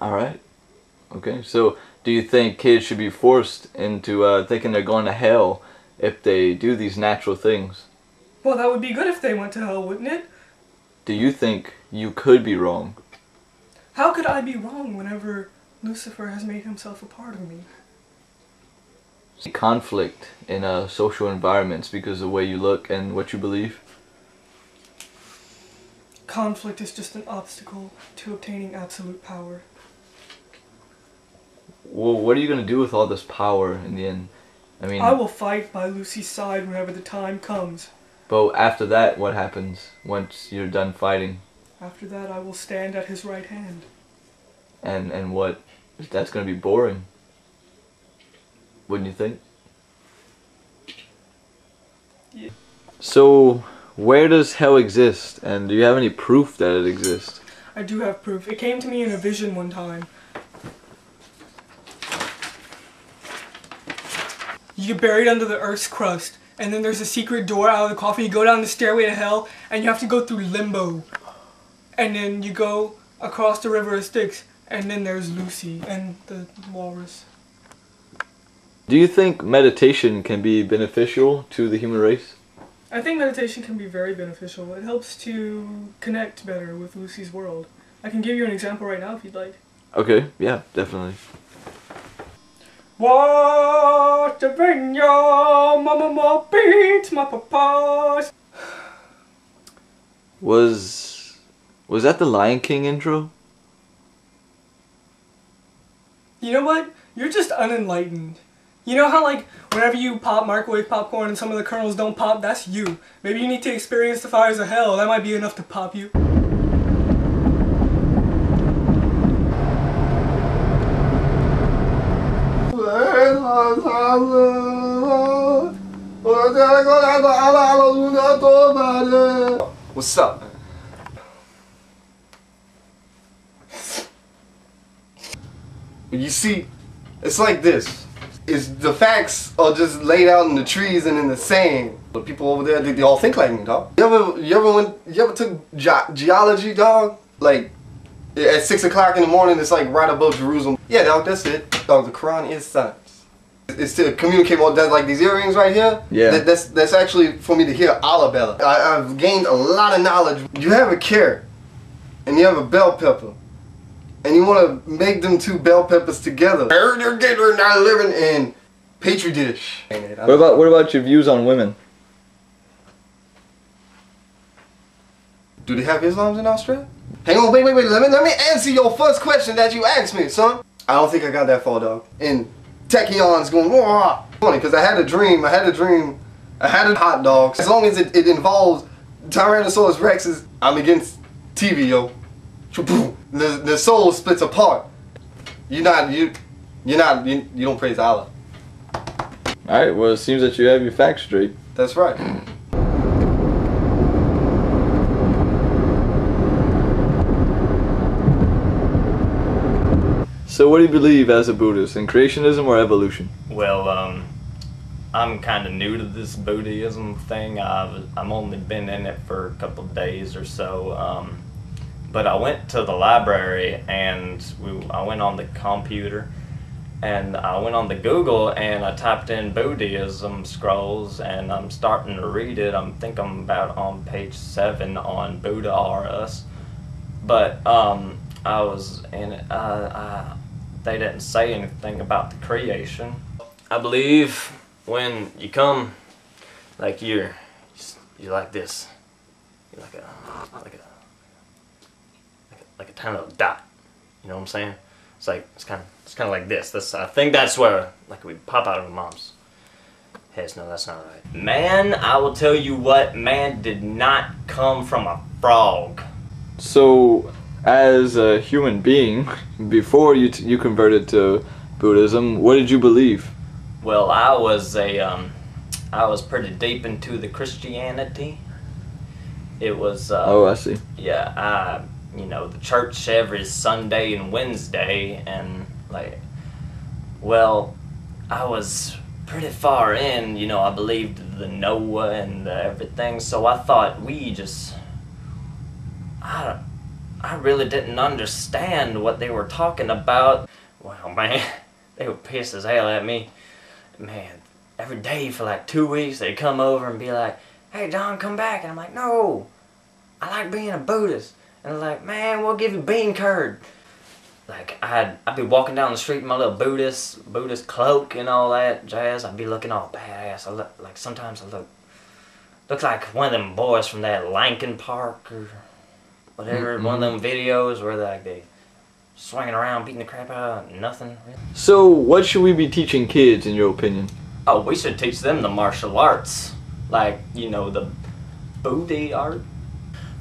Alright. Okay, so do you think kids should be forced into thinking they're going to hell if they do these natural things? Well, that would be good if they went to hell, wouldn't it? Do you think you could be wrong? How could I be wrong whenever Lucifer has made himself a part of me? Conflict in social environments because of the way you look and what you believe? Conflict is just an obstacle to obtaining absolute power. Well, what are you going to do with all this power in the end? I mean, I will fight by Lucy's side whenever the time comes. But after that, what happens once you're done fighting? After that, I will stand at his right hand. And what? That's going to be boring. Wouldn't you think? Yeah. So, where does hell exist? And do you have any proof that it exists? I do have proof. It came to me in a vision one time. You get buried under the Earth's crust, and then there's a secret door out of the coffin. You go down the stairway to hell, and you have to go through limbo. And then you go across the river of Styx, and then there's Lucy and the walrus. Do you think meditation can be beneficial to the human race? I think meditation can be very beneficial. It helps to connect better with Lucy's world. I can give you an example right now if you'd like. Okay, yeah, definitely. What the vineyard, mama beats my papas. Was that the Lion King intro? You know what? You're just unenlightened. You know how, like, whenever you pop microwave popcorn and some of the kernels don't pop, that's you. Maybe you need to experience the fires of hell. That might be enough to pop you. What's up? You see, it's like this. The facts are just laid out in the trees and in the sand. The people over there, they all think like me, dog. You ever took geology, dog? Like at 6 o'clock in the morning, it's like right above Jerusalem. Yeah, dog, that's it. Dog, the Quran is science. It's to communicate more. That, like these earrings right here. Yeah. That's actually for me to hear Allah. I've gained a lot of knowledge. You have a carrot, and you have a bell pepper. And you want to make them two bell peppers together. They're not living in petri dish. What about your views on women? Do they have Islams in Australia? Hang on, wait. Let me answer your first question that you asked me, son. I don't think I got that far, dog. And Techion's going, whoa, funny, because I had a dream. I had a hot dog. As long as it involves Tyrannosaurus Rexes, I'm against TV, yo. The soul splits apart. You don't praise Allah. Alright, well it seems that you have your facts straight. That's right. So what do you believe as a Buddhist, in creationism or evolution? Well, I'm kind of new to this Buddhism thing. I've only been in it for a couple of days or so. But I went to the library and I went on the computer and I went on the Google and I typed in Buddhism scrolls and I'm starting to read it. I think I'm about on page 7 on Buddha or Us. But I was in it, they didn't say anything about the creation. I believe when you come, like you're like this. You're like a tiny little dot. You know what I'm saying? It's kind of like this. I think that's where like we pop out of a mom's head. No, that's not right. Man, I will tell you what. Man did not come from a frog. So, as a human being, before you converted to Buddhism, what did you believe? Well, I was pretty deep into the Christianity. It was. Oh, I see. Yeah, you know, the church every Sunday and Wednesday, and like, well, I was pretty far in, you know, I believed the Noah and everything, so I thought I I really didn't understand what they were talking about. Well, man, they were pissed as hell at me. Man, every day for like 2 weeks, they'd come over and be like, "Hey, John, come back." And I'm like, "No, I like being a Buddhist." And they're like, "Man, we'll give you bean curd." Like, I'd be walking down the street in my little Buddhist cloak and all that jazz. I'd be looking all badass. Sometimes I look like one of them boys from that Lincoln Park or whatever, one of them videos where they swinging around, beating the crap out of nothing. So, what should we be teaching kids, in your opinion? Oh, we should teach them the martial arts. Like, you know, the Buddha art.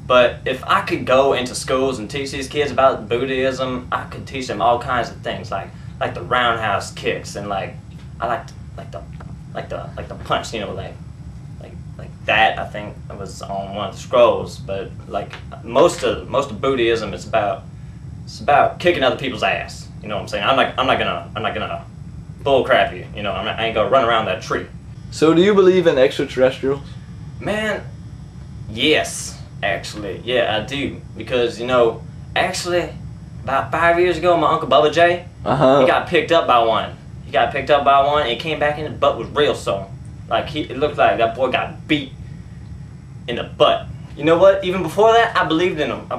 But if I could go into schools and teach these kids about Buddhism, I could teach them all kinds of things, like the roundhouse kicks, and like the punch, you know, like that. I think it was on one of the scrolls. But like most of Buddhism is about kicking other people's ass. You know what I'm saying? I'm not gonna bull crap you. You know, I ain't gonna run around that tree. So, do you believe in extraterrestrials? Man, yes. Actually, yeah, I do. Because, you know, actually, about 5 years ago, my Uncle Bubba J, he got picked up by one. And he came back and his butt was real sore. Like, it looked like that boy got beat in the butt. You know what? Even before that, I believed in them.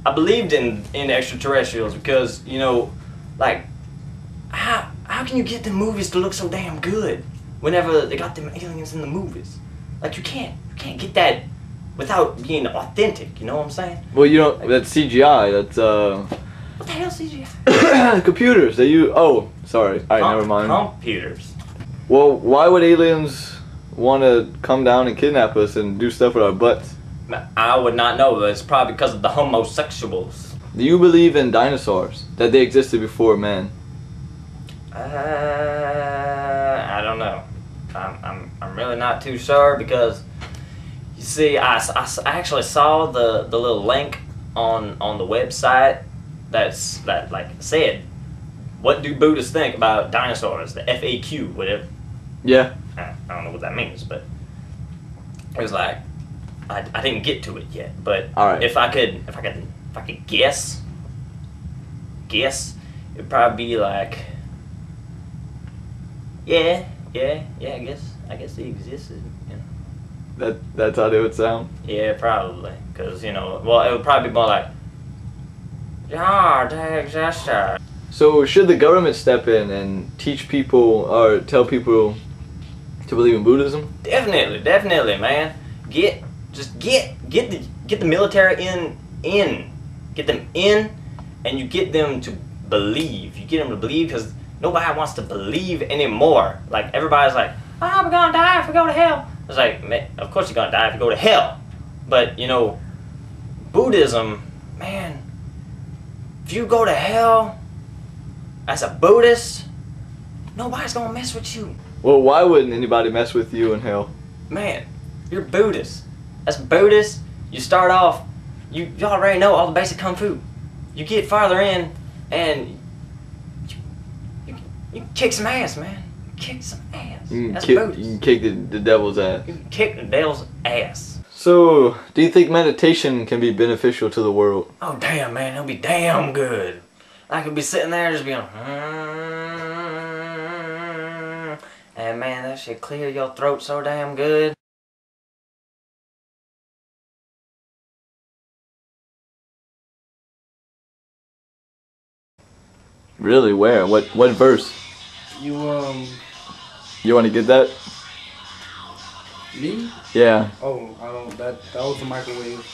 I believed in extraterrestrials because, you know, like, how can you get the movies to look so damn good whenever they got them aliens in the movies? Like, you can't get that without being authentic, you know what I'm saying? Well, you know, that's CGI, that's, What the hell's CGI? computers, they use, oh, sorry, alright, never mind. Computers. Well, why would aliens want to come down and kidnap us and do stuff with our butts? I would not know, but it's probably because of the homosexuals. Do you believe in dinosaurs? That they existed before man? I don't know. I'm really not too sure because you see, I actually saw the little link on the website that said, "What do Buddhists think about dinosaurs?" The FAQ, whatever. Yeah. I don't know what that means, but it was like I didn't get to it yet. But Alright. if I could guess, it'd probably be like, yeah. I guess they existed. You know. That's how they would sound? Yeah, probably. Because, you know, well, it would probably be more like, yeah, they existed. So should the government step in and teach people or tell people to believe in Buddhism? Definitely, man. Get the military in. Get them in, and you get them to believe. You get them to believe because nobody wants to believe anymore. Like, everybody's like, "Oh, we're gonna die if we go to hell." It's like, man, of course you're gonna die if you go to hell. But, you know, Buddhism, man, if you go to hell as a Buddhist, nobody's gonna mess with you. Well, why wouldn't anybody mess with you in hell? Man, you're Buddhist. As a Buddhist, you start off, you already know all the basic kung fu. You get farther in, and you kick some ass, man. Kick some ass. That's Buddhist. You can kick the devil's ass. You can kick the devil's ass. So, do you think meditation can be beneficial to the world? Oh, damn, man, it'll be damn good. I could be sitting there just being, and man, that shit clear your throat so damn good. Really? Where? What verse? You You want to get that? me? Yeah. Oh, I don't. That was the microwave.